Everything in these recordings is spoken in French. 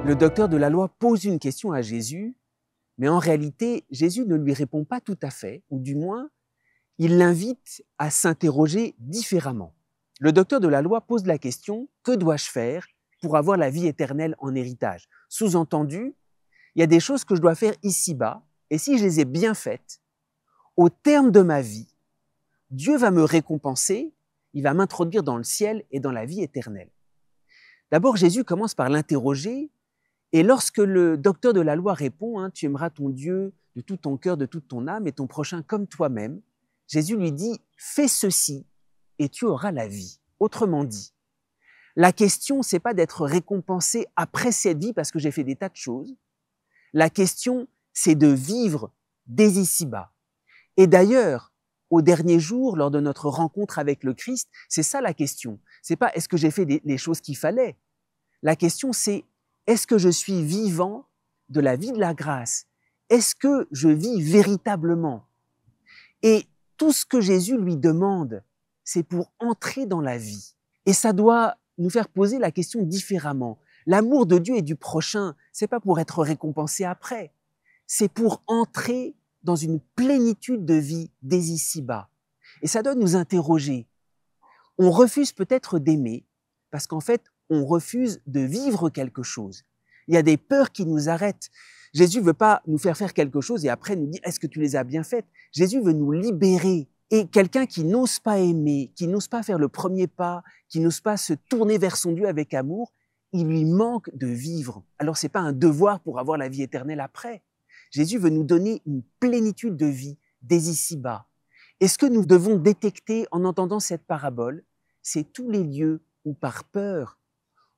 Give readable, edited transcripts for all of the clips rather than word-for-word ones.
Le docteur de la loi pose une question à Jésus, mais en réalité, Jésus ne lui répond pas tout à fait, ou du moins, il l'invite à s'interroger différemment. Le docteur de la loi pose la question « Que dois-je faire pour avoir la vie éternelle en héritage ?» Sous-entendu, il y a des choses que je dois faire ici-bas, et si je les ai bien faites, au terme de ma vie, Dieu va me récompenser, il va m'introduire dans le ciel et dans la vie éternelle. D'abord, Jésus commence par l'interroger, et lorsque le docteur de la loi répond, tu aimeras ton Dieu de tout ton cœur, de toute ton âme, et ton prochain comme toi-même, Jésus lui dit, fais ceci, et tu auras la vie. Autrement dit, la question, c'est pas d'être récompensé après cette vie parce que j'ai fait des tas de choses. La question, c'est de vivre dès ici-bas. Et d'ailleurs, au dernier jour, lors de notre rencontre avec le Christ, c'est ça la question. C'est pas est-ce que j'ai fait les choses qu'il fallait. La question, c'est est-ce que je suis vivant de la vie de la grâce? Est-ce que je vis véritablement? Et tout ce que Jésus lui demande, c'est pour entrer dans la vie. Et ça doit nous faire poser la question différemment. L'amour de Dieu et du prochain, c'est pas pour être récompensé après. C'est pour entrer dans une plénitude de vie dès ici-bas. Et ça doit nous interroger. On refuse peut-être d'aimer parce qu'en fait, on refuse de vivre quelque chose. Il y a des peurs qui nous arrêtent. Jésus ne veut pas nous faire faire quelque chose et après nous dire « est-ce que tu les as bien faites ?» Jésus veut nous libérer. Et quelqu'un qui n'ose pas aimer, qui n'ose pas faire le premier pas, qui n'ose pas se tourner vers son Dieu avec amour, il lui manque de vivre. Alors ce n'est pas un devoir pour avoir la vie éternelle après. Jésus veut nous donner une plénitude de vie dès ici-bas. Et ce que nous devons détecter en entendant cette parabole, c'est tous les lieux où par peur,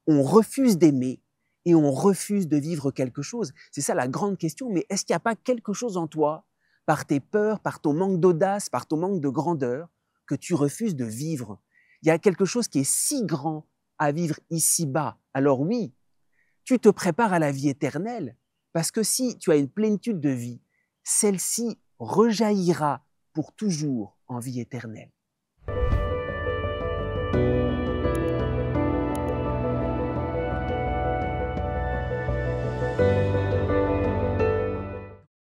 on refuse d'aimer et on refuse de vivre quelque chose. C'est ça la grande question, mais est-ce qu'il n'y a pas quelque chose en toi, par tes peurs, par ton manque d'audace, par ton manque de grandeur, que tu refuses de vivre? Il y a quelque chose qui est si grand à vivre ici-bas. Alors oui, tu te prépares à la vie éternelle, parce que si tu as une plénitude de vie, celle-ci rejaillira pour toujours en vie éternelle.